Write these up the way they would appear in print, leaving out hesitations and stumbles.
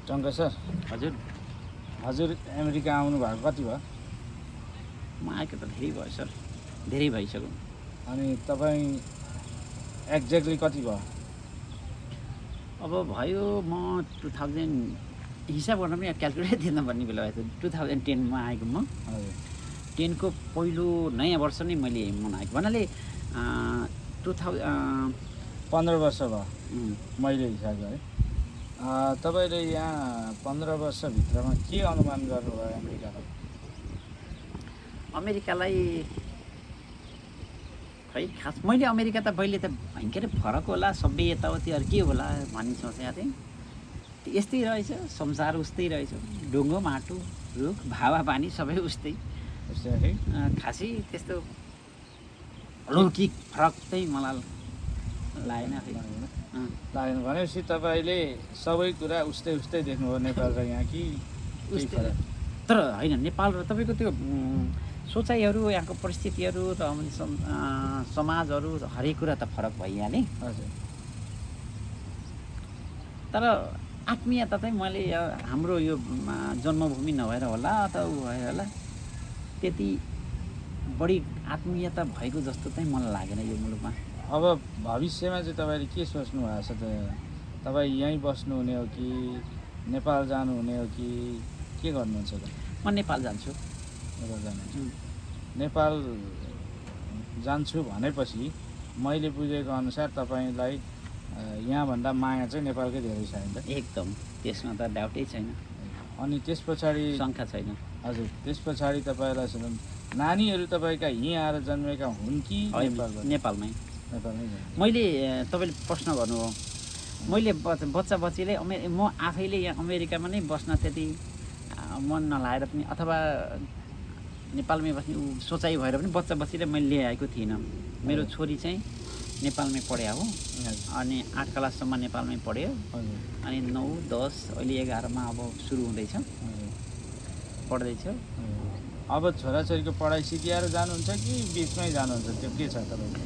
टङ्क sir, हजुर हजुर America आउनु भएको कति भयो? म आएको त धेरै भयो सर, धेरै भइसक्यो। अनि तपाईँ एक्ज्याक्टली कति भयो? अब भयो म 2000 हिसाब गर्न पनि क्यालकुलेट दिनुपर्ने बेला भयो। 2010मा आएको म। हजुर 10को पहिलो नयाँ वर्ष नै मैले मनाएको भन्नाले 15 वर्ष भयो मैले हिसाब गरेँ। तपाईँले यहाँ 15 वर्षभित्रमा के अनुमान गर्नुभयो अमेरिकालाई? अमेरिकालाई खै खास मैले अमेरिका त पहिले त भयङ्करै फरक होला, सबै यताउतिहरू के होला भन्ने सोचेको थिएँ। यस्तै रहेछ, संसार उस्तै रहेछ, ढुङ्गो माटो रुख हावापानी सबै उस्तै। है खासै त्यस्तो अलौकिक फरक चाहिँ मलाई लागेन। लागेन भनेपछि तपाईँले सबै कुरा उस्तै उस्तै देख्नुभयो नेपाल र यहाँ कि उस्तै? तर होइन, नेपाल र तपाईँको त्यो सोचाइहरू, यहाँको परिस्थितिहरू र समाजहरू हरेक कुरा त फरक भइहाले। हजुर तर आत्मीयता चाहिँ मैले हाम्रो यो जन्मभूमि नभएर होला अथवा ऊ भएर होला त्यति बढी आत्मीयता भएको जस्तो चाहिँ मलाई लागेन यो मुलुकमा। अब भविष्यमा चाहिँ तपाईँले के सोच्नु भएको छ त? तपाईँ यहीँ बस्नुहुने हो कि नेपाल जानुहुने हो कि के गर्नुहुन्छ त? म नेपाल जान्छु। नेपाल जानुहुन्छ? नेपाल जान्छु भनेपछि मैले बुझेको अनुसार तपाईँलाई यहाँभन्दा माया चाहिँ नेपालकै धेरै छ नि त? एकदम, त्यसमा त डाउटै छैन। अनि त्यस पछाडि शङ्का छैन। हजुर, त्यस पछाडि तपाईँलाई नानीहरू तपाईँका यहीँ आएर जन्मेका हुन् कि नेपालमै? नेपालमै। मैले तपाईँले प्रश्न गर्नुभयो, मैले बच्चा बच्चीले म आफैले यहाँ अमेरिकामा नै बस्न त्यति मन नलाएर पनि अथवा नेपालमै बस्ने सोचाइ भएर पनि बच्चा बच्चीले मैले ल्याएको थिइनँ। मेरो छोरी चाहिँ नेपालमै पढ्या हो, अनि 8 क्लाससम्म नेपालमै पढ्यो, अनि 9, 10 अहिले 11मा अब सुरु हुँदैछ, पढ्दैछ। अब छोराछोरीको पढाइ सिकिएर जानुहुन्छ कि बिचमै जानुहुन्छ? त्यो के छ तपाईँको?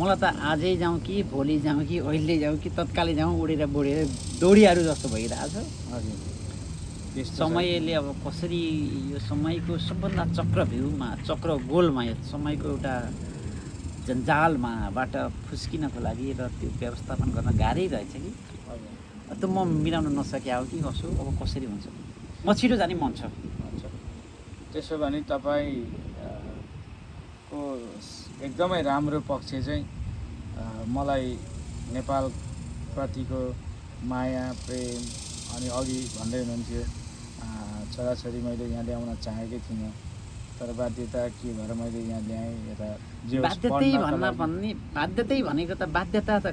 मलाई त आजै जाउँ कि भोलि जाउँ कि अहिले जाउँ कि तत्कालै जाउँ, उडेर बुडेर दौडिहरू जस्तो भइरहेछ। हजुर, समयले अब कसरी यो समयको सबभन्दा चक्रव्यूहमा, चक्र गोलमा यो समयको एउटा जन्जालमाबाट फुस्किनको लागि र त्यो व्यवस्थापन गर्न गाह्रै रहेछ कि त्यो म मिलाउन नसके हो कि कसो, अब कसरी हुन्छ। म छिटो जाने मन छ। त्यसो भने तपाईँको एकदमै राम्रो पक्ष चाहिँ मलाई नेपालप्रतिको माया प्रेम, अनि अघि भन्दै हुनुहुन्थ्यो छोराछोरी मैले यहाँ ल्याउन चाहेकै थिइनँ तर बाध्यता के भएर मैले यहाँ ल्याएँ। बाध्यतै भनेको त बाध्यता त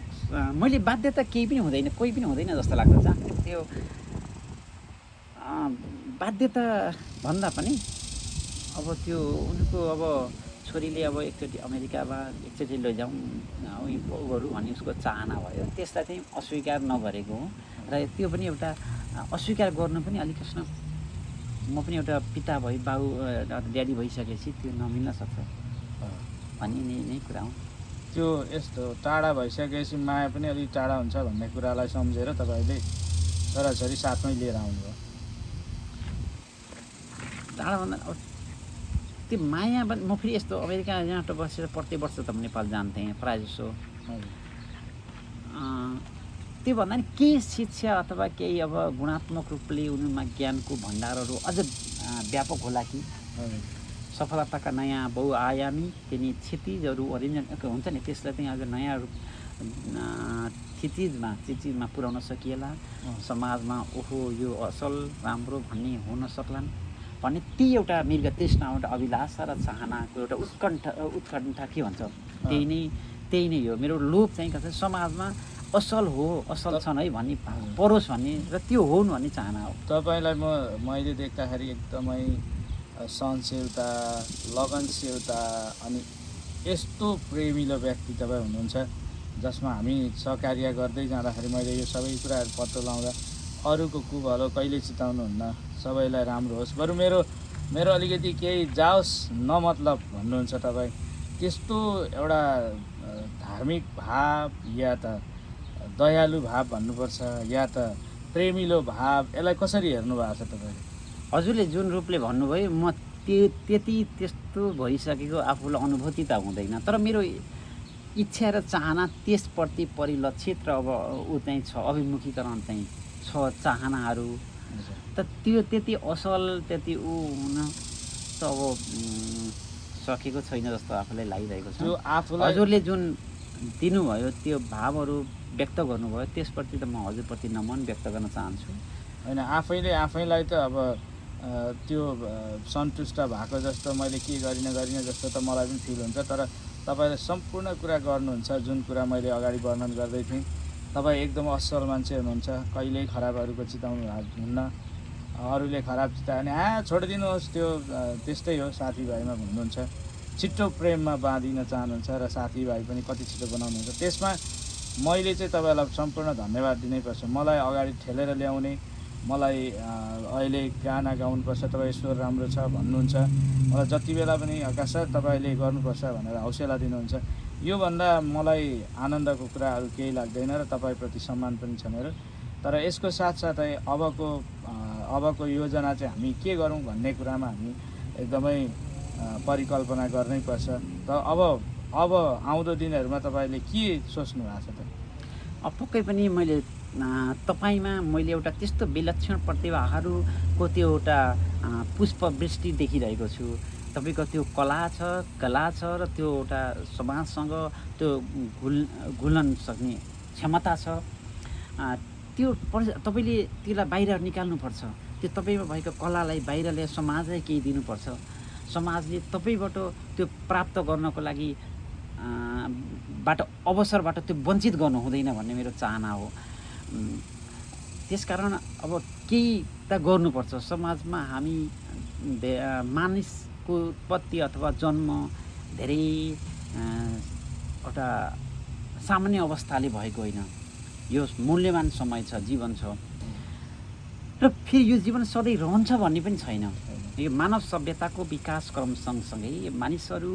मैले बाध्यता केही पनि हुँदैन, कोही पनि हुँदैन जस्तो लाग्छ। त्यो बाध्यता भन्दा पनि अब त्यो उनको अब छोरीले अब एकचोटि अमेरिकामा एकचोटि लैजाउँ उयो गरौँ भन्ने उसको चाहना भयो, त्यसलाई चाहिँ अस्वीकार नगरेको हो। र त्यो पनि एउटा अस्वीकार गर्नु पनि अलिक कस्तो, म पनि एउटा पिता भई बाउ ड्याडी भइसकेपछि त्यो नमिल्न सक्छ भन्ने नै कुरा हो। त्यो यस्तो टाढा भइसकेपछि माया पनि अलिक टाढा हुन्छ भन्ने कुरालाई सम्झेर तपाईँले छोराछोरी साथमै लिएर आउनुभयो? टाढा भन्दा अब त्यो माया म फेरि यस्तो अमेरिका यहाँ बसेर प्रत्येक वर्ष त म नेपाल जान्थेँ प्रायः जसो। त्यो भन्दा नि केही शिक्षा अथवा केही अब गुणात्मक रूपले उनीमा ज्ञानको भण्डारहरू अझ व्यापक होला कि सफलताका नयाँ बहुआयामी तिनी क्षितिजहरू हुन्छ नि, त्यसलाई चाहिँ अझ नयाँ रूप चिजमा पुर्याउन सकिएला, समाजमा ओहो यो असल राम्रो भन्ने हुन सक्लान् भन्ने ती एउटा मृग तृष्णा, एउटा अभिलाषा र चाहनाको एउटा उत्कण्ठा के भन्छ त्यही नै हो। मेरो लोभ चाहिँ के भन्छ समाजमा असल छन् है भन्ने परोस् भन्ने र त्यो हुन् भन्ने चाहना हो। तपाईँलाई मैले देख्दाखेरि एकदमै सहनशीलता, लगनशीलता अनि यस्तो प्रेमिलो व्यक्ति तपाईँ हुनुहुन्छ जसमा हामी सहकार्य गर्दै जाँदाखेरि मैले यो सबै कुराहरू पत्तो लगाउँदा अरूको कुभलो कहिले चिताउनुहुन्न, सबैलाई राम्रो होस्, बरु मेरो अलिकति केही जाओस् नमतलब भन्नुहुन्छ तपाईँ। त्यस्तो एउटा धार्मिक भाव या त दयालु भाव भन्नुपर्छ या त प्रेमिलो भाव यसलाई कसरी हेर्नु भएको छ तपाईँले? हजुरले जुन रूपले भन्नुभयो म त्यस्तो भइसकेको आफूलाई अनुभूति त हुँदैन, तर मेरो इच्छा र चाहना त्यसप्रति परिलक्षित र अब ऊ चाहिँ छ, अभिमुखीकरण चाहिँ छ, चाहनाहरू त त्यो त्यति असल त्यति ऊ हुन त अब सकेको छैन जस्तो आफूलाई लागिरहेको छ। त्यो आफूलाई हजुरले जुन दिनुभयो त्यो भावहरू व्यक्त गर्नुभयो त्यसप्रति त म हजुरप्रति नमन व्यक्त गर्न चाहन्छु। होइन, आफैलाई त अब त्यो सन्तुष्ट भएको जस्तो मैले के गरिनँ जस्तो त मलाई पनि फिल हुन्छ, तर तपाईँले सम्पूर्ण कुरा गर्नुहुन्छ। जुन कुरा मैले अगाडि वर्णन गर्दै थिएँ, तपाईँ एकदम असल मान्छे हुनुहुन्छ, कहिल्यै खराबहरूको चिताउनु हुन्न। अरूले खराब चितायो भने छोडिदिनुहोस्, त्यो त्यस्तै हो, साथीभाइमा भन्नुहुन्छ। छिट्टो प्रेममा बाँधिन चाहनुहुन्छ र साथीभाइ पनि कति छिटो बनाउनुहुन्छ। त्यसमा मैले चाहिँ तपाईँलाई सम्पूर्ण धन्यवाद दिनैपर्छ। मलाई अगाडि ठेलेर ल्याउने, मलाई अहिले गाना गाउनुपर्छ, तपाईँ स्वर राम्रो छ भन्नुहुन्छ, मलाई जति बेला पनि आकाश तपाईँले गर्नुपर्छ भनेर हौसला दिनुहुन्छ। योभन्दा मलाई आनन्दको कुरा अरू केही लाग्दैन र तपाईँप्रति सम्मान पनि छ मेरो। तर यसको साथसाथै अबको योजना चाहिँ हामी के गरौँ भन्ने कुरामा हामी एकदमै परिकल्पना गर्नैपर्छ। त अब आउँदो दिनहरूमा तपाईँले के सोच्नु भएको छ त? पक्कै पनि मैले तपाईँमा मैले एउटा त्यस्तो विलक्षण प्रतिभाहरूको त्यो एउटा पुष्पवृष्टि देखिरहेको छु। तपाईँको त्यो कला छ र त्यो एउटा समाजसँग त्यो घुल्न सक्ने क्षमता छ। त्यो तपाईँले त्यसलाई बाहिर निकाल्नुपर्छ। त्यो तपाईँमा भएको कलालाई बाहिर ल्याए समाजलाई केही दिनुपर्छ। समाजले तपाईँबाट त्यो प्राप्त गर्नको लागि अवसरबाट त्यो वञ्चित गर्नु हुँदैन भन्ने मेरो चाहना हो। त्यसकारण अब केही त गर्नुपर्छ। समाजमा हामी मानिसको उत्पत्ति अथवा जन्म धेरै एउटा सामान्य अवस्थाले भएको होइन। यो मूल्यवान समय छ, जीवन छ, र फेरि यो जीवन सधैँ रहन्छ भन्ने पनि छैन। यो मानव सभ्यताको विकास क्रम सँगसँगै मानिसहरू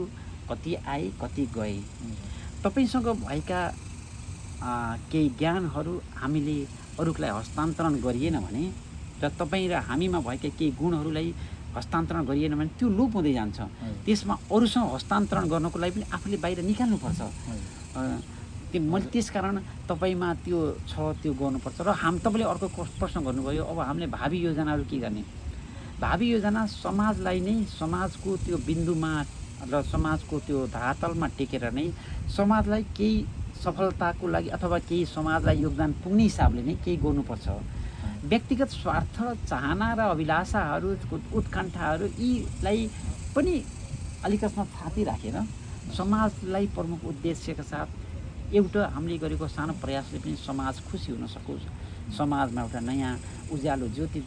कति आए कति गए। तपाईँसँग भएका केही ज्ञानहरू हामीले अरूलाई हस्तान्तरण गरिएन भने र तपाईँ र हामीमा भएका केही गुणहरूलाई हस्तान्तरण गरिएन भने त्यो लोप हुँदै जान्छ। त्यसमा अरूसँग हस्तान्तरण गर्नको लागि पनि आफूले बाहिर निकाल्नुपर्छ। मैले त्यसकारण तपाईँमा त्यो छ, त्यो गर्नुपर्छ। र तपाईँले अर्को प्रश्न गर्नुभयो, अब हामीले भावी योजनाहरू के गर्ने? भावी योजना समाजलाई नै, समाजको त्यो बिन्दुमा र समाजको त्यो धरातलमा टेकेर नै समाजलाई केही सफलताको लागि अथवा केही समाजलाई योगदान पुग्ने हिसाबले नै केही गर्नुपर्छ। व्यक्तिगत स्वार्थ, चाहना र अभिलाषाहरू, उत्कण्ठाहरू यीलाई पनि अलिकति थाती राखेर समाजलाई प्रमुख उद्देश्यका साथ एउटा हामीले गरेको सानो प्रयासले पनि समाज खुसी हुन सकोस्, समाजमा एउटा नयाँ उज्यालो ज्योति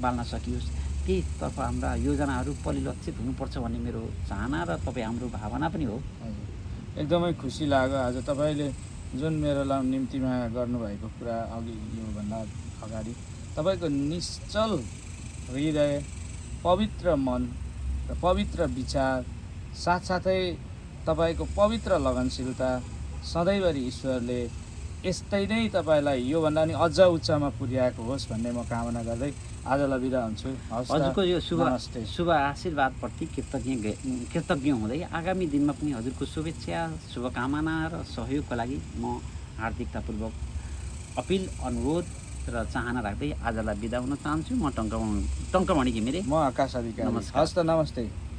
बाल्न सकियोस्, त्यहीतर्फ हाम्रा योजनाहरू परिलक्षित हुनुपर्छ भन्ने मेरो चाहना र तपाईँ हाम्रो भावना पनि हो। एकदमै खुसी लाग्यो आज तपाईँले जुन मेरो निम्तिमा गर्नुभएको कुरा। अघि योभन्दा अगाडि तपाईँको निश्चल हृदय, पवित्र मन र पवित्र विचार, साथसाथै तपाईँको पवित्र लगनशीलता, सधैँभरि ईश्वरले यस्तै नै तपाईँलाई योभन्दा नि अझ उच्चमा पुर्याएको होस् भन्ने म कामना गर्दै आजलाई बिदा हुन्छु। हजुरको यो शुभ आशीर्वादप्रति कृतज्ञ हुँदै आगामी दिनमा पनि हजुरको शुभेच्छा, शुभकामना र सहयोगको लागि म हार्दिकतापूर्वक अपिल, अनुरोध र चाहना राख्दै आजलाई बिदा हुन चाहन्छु। म टङ्कमणि घिमिरे। म आकाश अधिकारी। नमस्कार। हस् त, नमस्ते।